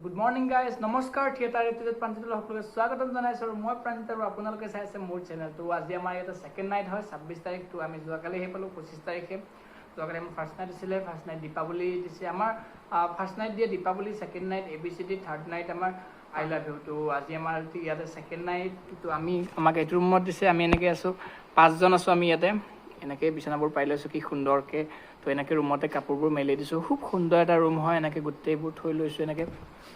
Good morning guys নমস্কাৰ theatre episode প্ৰাঞ্জিতলৈ সকলোকে স্বাগতম জনাইছোঁ আৰু মই প্ৰাঞ্জিত আৰু আপোনালোকে চাই আছে মোৰ চেনেলটো আজি আমাৰ ইয়াতে ছেকেণ্ড নাইট হয় 26 তাৰিখটো আমি যোৱাকালি আহি পালোঁ 25 তাৰিখে যোৱাকালি আমাৰ ফাৰ্ষ্ট নাইট আছিলে ফাৰ্ষ্ট নাইট দীপাৱলী দিছে আমাৰ ফাৰ্ষ্ট নাইট দিয়ে Dipawali second night ABCD third night আমাৰ আই লাভ ইউ তো আজি আমাৰ ইয়াতে ছেকেণ্ড নাইট তো আমি আমাক এইটো ৰুমত দিছে আমি এনেকৈ আছোঁ 5জন আছোঁ আমি ইয়াতে এনেকৈ বিচনাবোৰ পাই লৈছোঁ কি সুন্দৰকৈ তো এনেকৈ ৰুমতে কাপোৰবোৰ মেলি দিছোঁ খুব সুন্দৰ এটা ৰুম হয় এনেকৈ গোটেইবোৰ থৈ লৈছোঁ এনেকৈ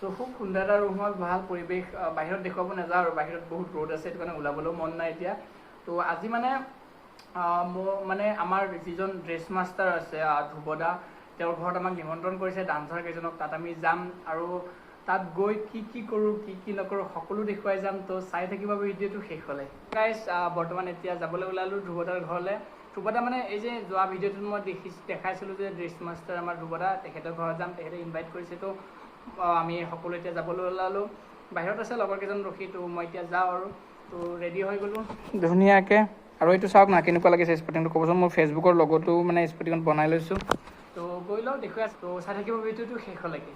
তো খুব সুন্দৰ এটা ৰুম হয় ভাল পৰিৱেশ বাহিৰত দেখুৱাব নাযাওঁ আৰু বাহিৰত বহুত ৰ'দ আছে সেইটো কাৰণে ওলাবলৈও মন নাই এতিয়া তো আজি মানে আমাৰ যিজন ড্ৰেছ মাষ্টাৰ আছে ধ্ৰুৱদা তেওঁৰ ঘৰত আমাক নিমন্ত্ৰণ কৰিছে ডান্সাৰ কেইজনক তাত আমি যাম আৰু তাত গৈ কি কৰোঁ কি নকৰোঁ সকলো দেখুৱাই যাম তো চাই থাকিব ভিডিঅ'টো শেষ হ'লে গাইজ বৰ্তমান এতিয়া যাবলৈ ওলালোঁ ধ্ৰুৱদাৰ ঘৰলৈ ধ্ৰুৱদা মানে এই যে যোৱা ভিডিঅ'টোত মই দেখাইছিলোঁ যে ড্ৰেছ মাষ্টাৰ আমাৰ ধ্ৰুৱদা তেখেতৰ ঘৰত যাম তেখেতে ইনভাইট কৰিছে তো আমি সকলো এতিয়া যাবলৈ ওলালোঁ বাহিৰত আছে লগৰ কেইজন ৰখি তো মই এতিয়া যাওঁ আৰু তো ৰেডি হৈ গ'লোঁ ধুনীয়াকৈ আৰু এইটো চাওক না কেনেকুৱা লাগিছে স্পৰ্টিংটো ক'বচোন মোৰ ফেচবুকৰ লগতো মানে স্পৰ্টিংখন বনাই লৈছোঁ তো গৈ লওঁ দেখুৱাই আছোঁ তো চাই থাকিব ভিডিঅ'টো শেষলৈকে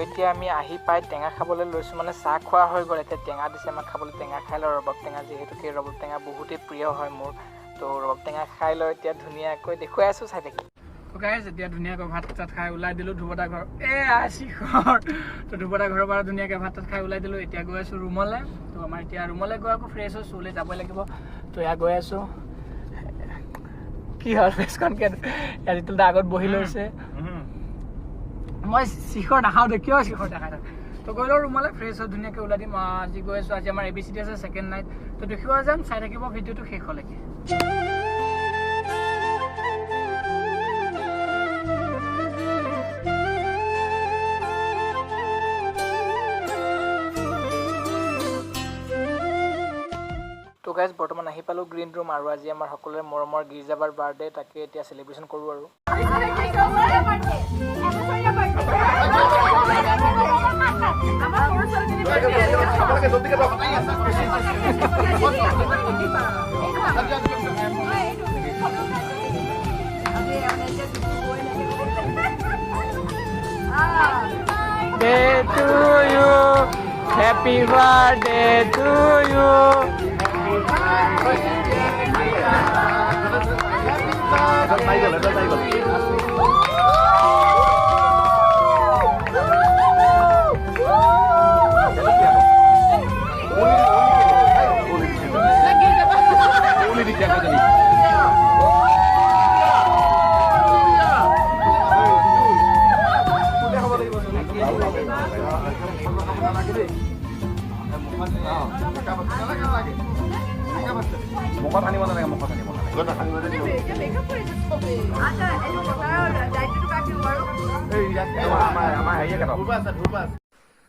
এতিয়া আমি আহি পাই টেঙা খাবলৈ লৈছোঁ মানে চাহ খোৱা হৈ গ'ল এতিয়া টেঙা দিছে আমাক খাবলৈ টেঙা খাই লওঁ ৰবাব টেঙা যিহেতুকে ৰবাব টেঙা বহুতেই প্ৰিয় হয় মোৰ তো ৰবাব টেঙা খাই লৈ এতিয়া ধুনীয়াকৈ দেখুৱাই আছোঁ চাই থাকি তো গাইজ এতিয়া ধুনীয়াকৈ ভাত চাত খাই ওলাই দিলোঁ ধ্ৰুৱদা ঘৰ শিখৰ তো ধ্ৰুৱদা ঘৰৰ পৰা ধুনীয়াকৈ ভাত চাত খাই ওলাই দিলোঁ এতিয়া গৈ আছোঁ ৰুমলৈ তো আমাৰ এতিয়া ৰুমলৈ গৈ আকৌ ফ্ৰেছ হৈছোঁ ওলাই যাবই লাগিব তো এয়া গৈ আছোঁ কি হ'ল ফেচখনকৈ ৰিতুলদা আগত বহি লৈছে মই শিখৰ নাখাওঁ দে কিয় শিখৰ দেখাই থাক তো গৈ লওঁ ৰুমলৈ ফ্ৰেছ হৈ ধুনীয়াকৈ ওলাই দিম আজি গৈ আছোঁ আজি আমাৰ ABCD আছে ছেকেণ্ড নাইট তো দেখিব যাম চাই থাকিব ভিডিঅ'টো শেষলৈকে তো গাইজ বৰ্তমান আহি পালোঁ গ্ৰীণ ৰুম আৰু আজি আমাৰ সকলোৰে মৰমৰ গীৰ্জাবাৰ বাৰ্থডে তাকে এতিয়া চেলিব্ৰেশ্যন কৰোঁ আৰু Birthday to you, happy birthday to you. মুখত আনিব নালাগে মুখত আনিব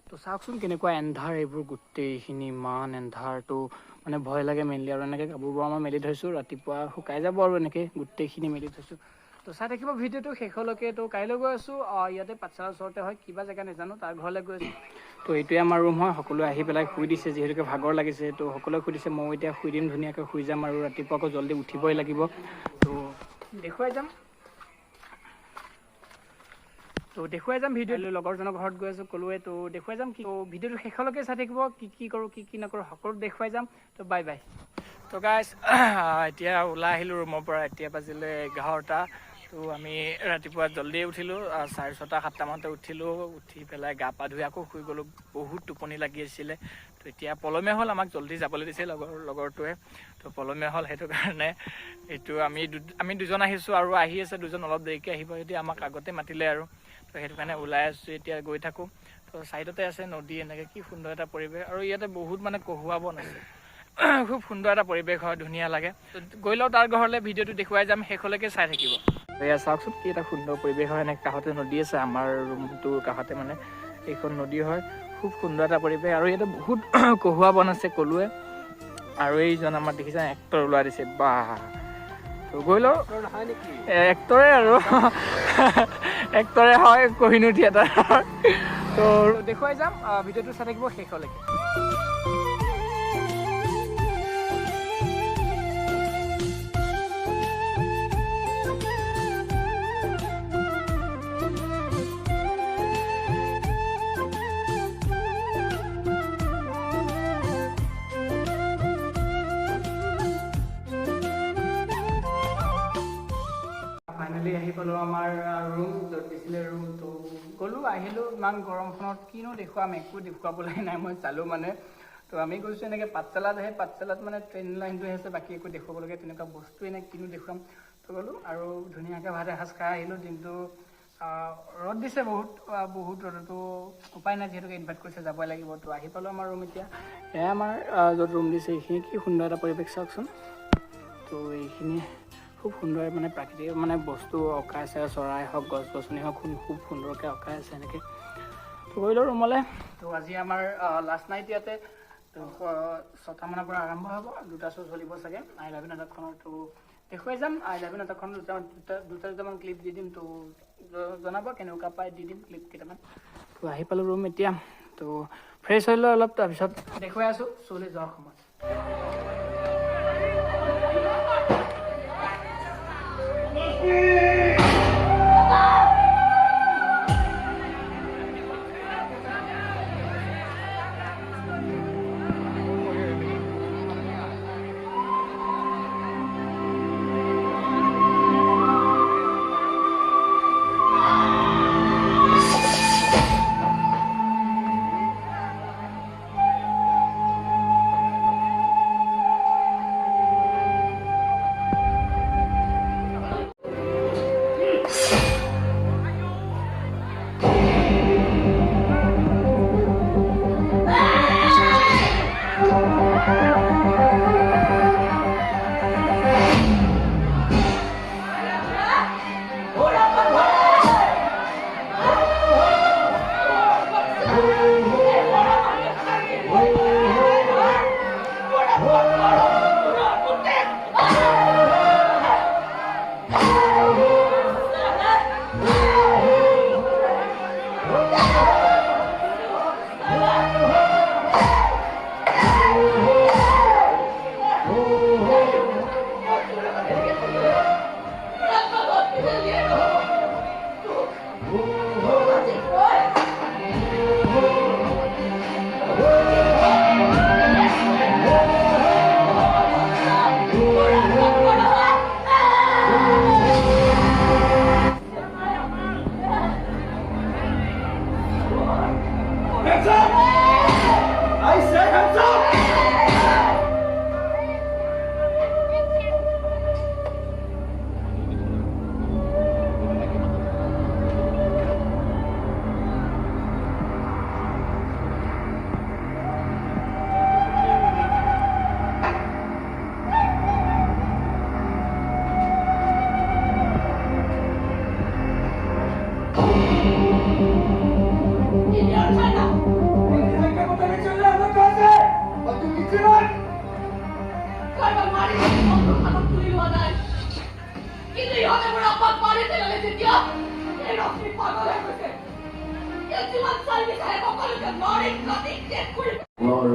তো চাওকচোন কেনেকুৱা এন্ধাৰ এইবোৰ গোটেইখিনি ইমান এন্ধাৰটো মানে ভয় লাগে মেইনলি আৰু এনেকৈ কাপোৰবোৰ আমাৰ মেলি থৈছোঁ ৰাতিপুৱা শুকাই যাব আৰু এনেকৈ গোটেইখিনি মেলি থৈছোঁ তো চাই থাকিব ভিডিঅ'টো শেষলৈকে তো কাইলৈ গৈ আছোঁ ইয়াতে পাঠশালাৰ ওচৰতে হয় কিবা জেগা নাজানো তাৰ ঘৰলৈ গৈ আছোঁ তো এইটোৱে আমাৰ ৰুম হয় সকলোৱে আহি পেলাই শুই দিছে যিহেতুকে ভাগৰ লাগিছে তো সকলোৱে শুই দিছে ময়ো এতিয়া শুই দিম ধুনীয়াকৈ শুই যাম আৰু ৰাতিপুৱা আকৌ জল্দি উঠিবই লাগিব তো দেখুৱাই যাম ভিডিঅ' লগৰজনৰ ঘৰত গৈ আছোঁ ক'লোৱে তো দেখুৱাই যাম কি ভিডিঅ'টো শেষলৈকে চাই থাকিব কি কৰোঁ কি নকৰোঁ সকলো দেখুৱাই যাম তো বাই বাই তো গাইজ এতিয়া ওলাই আহিলোঁ ৰুমৰ পৰা এতিয়া বাজিলে 11টা তো আমি ৰাতিপুৱা জল্দি উঠিলোঁ 6:30 7টামানতে উঠিলোঁ উঠি পেলাই গা পা ধুই আকৌ শুই গ'লোঁ বহুত টোপনি লাগি আছিলে তো এতিয়া পলমে হ'ল আমাক জল্দি যাবলৈ দিছে লগৰটোৱে তো পলমে হ'ল সেইটো কাৰণে এইটো আমি দুজন আহিছোঁ আৰু আহি আছে দুজন অলপ দেৰিকৈ আহিব এতিয়া আমাক আগতে মাতিলে আৰু তো সেইটো কাৰণে ওলাই আছোঁ এতিয়া গৈ থাকোঁ তো ছাইডতে আছে নদী এনেকৈ কি সুন্দৰ এটা পৰিৱেশ আৰু ইয়াতে বহুত মানে কহুৱা বন আছে খুব সুন্দৰ এটা পৰিৱেশ হয় ধুনীয়া লাগে গৈ লওঁ তাৰ ঘৰলৈ ভিডিঅ'টো দেখুৱাই যাম শেষলৈকে চাই থাকিব এয়া চাওকচোন কি এটা সুন্দৰ পৰিৱেশ হয় এনেকৈ কাষতে নদী আছে আমাৰ ৰুমটোৰ কাষতে মানে এইখন নদী হয় খুব সুন্দৰ এটা পৰিৱেশ আৰু ইয়াতে বহুত কহুৱা বন আছে ক'লোৱে আৰু এইজন আমাৰ দেখিছে এক্টৰ ওলাই দিছে বাহ তো গৈ লওঁ এক্টৰে আৰু এক্টৰে হয় কোহিনুৰ থিয়েটাৰ তো দেখুৱাই যাম ভিডিঅ'টো চাই থাকিব শেষলৈকে ফাইনেলি আহি পালোঁ আমাৰ ৰুম য'ত দিছিলে ৰুম তো গ'লোঁ আহিলোঁ ইমান গৰমখনত কিনো দেখুৱাম একো দেখুৱাবলৈ নাই মই চালোঁ মানে তো আমি গৈছোঁ এনেকৈ পাঠশালাত আহে পাঠশালাত মানে ট্ৰেইন লাইনটো আছে বাকী একো দেখুৱাবলগীয়া তেনেকুৱা বস্তু এনে কিনো দেখুৱাম তো গ'লোঁ আৰু ধুনীয়াকৈ ভাত এসাঁজ খাই আহিলোঁ দিনটো ৰ'দ দিছে বহুত ৰ'দতো উপায় নাই যিহেতুকে ইনভাইট কৰিছে যাবই লাগিব তো আহি পালোঁ আমাৰ ৰুম এতিয়া এয়া আমাৰ য'ত ৰুম দিছে এইখিনি কি সুন্দৰ এটা পৰিৱেশ চাওকচোন তো এইখিনি খুব সুন্দৰ মানে প্ৰাকৃতিক মানে বস্তু অঁকা আছে চৰাই হওক গছ গছনি হওক খুব সুন্দৰকৈ অঁকা আছে এনেকৈ তো কৰিলোঁ ৰুমলৈ তো আজি আমাৰ লাষ্ট নাইট ইয়াতে তো 6টা মানৰ পৰা আৰম্ভ হ'ব 2টা শ্ব' চলিব চাগে আই লাভ ইউ নাটকখনৰ তো দেখুৱাই যাম আই লাভ ইউ নাটকখন দুটামান ক্লিপ দি দিম তো জনাব কেনেকুৱা পাই দি দিম ক্লিপ কেইটামান তো আহি পালোঁ ৰুম এতিয়া তো ফ্ৰেছ হৈ লৈ অলপ তাৰপিছত দেখুৱাই আছোঁ শ্ব'লৈ যোৱাৰ সময়ত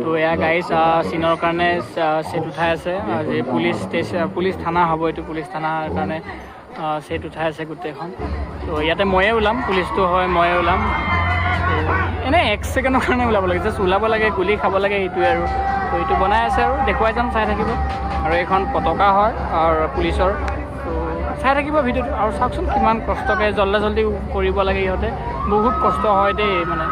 তো এয়া গাইজ চিনৰ কাৰণে ছেট উঠাই আছে আজি পুলিচ থানা হ'ব এইটো পুলিচ থানাৰ কাৰণে ছেট উঠাই আছে গোটেইখন তো ইয়াতে ময়ে ওলাম পুলিচটো হয় ময়ে ওলাম এনেই 1 ছেকেণ্ডৰ কাৰণে ওলাব লাগে জাষ্ট ওলাব লাগে গুলি খাব লাগে এইটোৱে আৰু তো এইটো বনাই আছে আৰু দেখুৱাই যাম চাই থাকিব আৰু এইখন পতাকা হয় আৰু পুলিচৰ তো চাই থাকিব ভিডিঅ'টো আৰু চাওকচোন কিমান কষ্টকৈ জল্দি কৰিব লাগে ইহঁতে বহুত কষ্ট হয় দেই মানে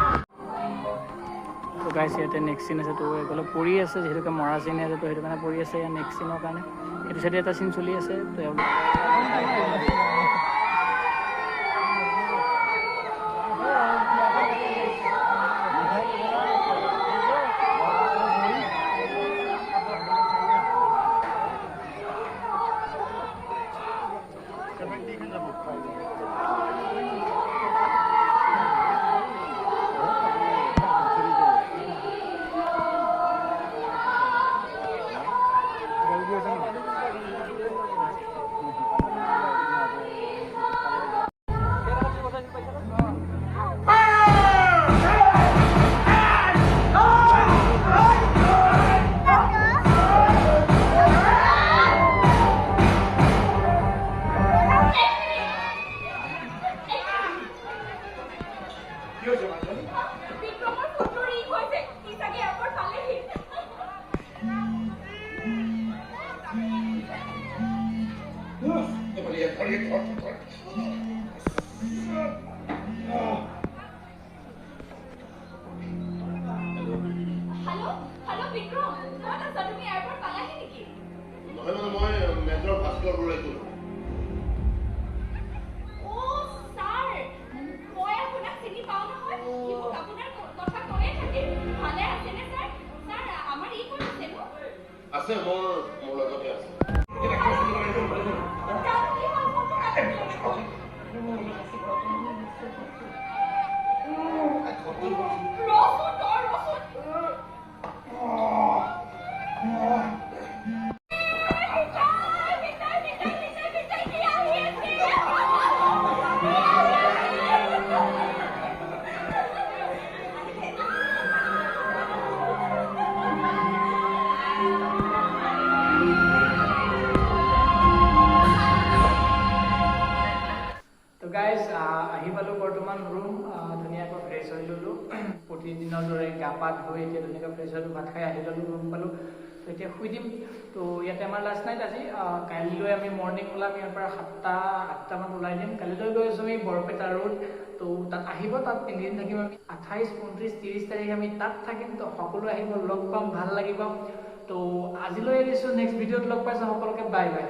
তো গাইছ ইয়াতে নেক্সট চিন আছে তো এইফালে পৰি আছে যিহেতুকে মৰা চিন আছে তো সেইটো কাৰণে পৰি আছে ইয়াৰ নেক্সট চিনৰ কাৰণে এইটো চাইডে এটা চিন চলি আছে তো বিক্ৰমৰ ফটো ৰিং হৈছে কি চাগে এয়াৰপৰ্ট পালেহি হেল্ল' হেল্ল' বিক্ৰম ক'ত আছা তুমি এয়াৰপৰ্ট পালাহি নেকি মই মেজৰ ভাস্কৰ বৰুৱাই ক'লো অ' ছাৰ মই আপোনাক চিনি পাওঁ নহয় সি মোক আপোনাৰ কথা কৈয়ে থাকে ভালে আছেনে ছাৰ ছাৰ আমাৰ ই ক'ত আছেনো আছে মোৰ লগতে আছে জানো কি হ'ল ফটো কাটিলে তো গাইজ আহি পালোঁ বৰ্তমান ৰুম ধুনীয়াকৈ ফ্ৰেছ হৈ ল'লোঁ প্ৰতিদিনৰ দৰে গা পা ধুই এতিয়া ধুনীয়াকৈ ফ্ৰেছ হ'লোঁ ভাত খাই আহি ল'লোঁ ৰুম পালোঁ তো এতিয়া শুই দিম তো ইয়াতে আমাৰ লাষ্ট নাইট আজি কাইলৈ আমি মৰ্ণিং ওলাম ইয়াৰ পৰা 7-8টামান ওলাই দিম কালিলৈ গৈ আছোঁ আমি বৰপেটা ৰোড তো তাত আহিব তাত 3 দিন থাকিম আমি 28, 29, 30 তাৰিখ আমি তাত থাকিম তো সকলো আহিব লগ পাম ভাল লাগিব তো আজিলৈ এৰিছোঁ নেক্সট ভিডিঅ'ত লগ পাইছোঁ সকলোকে বাই বাই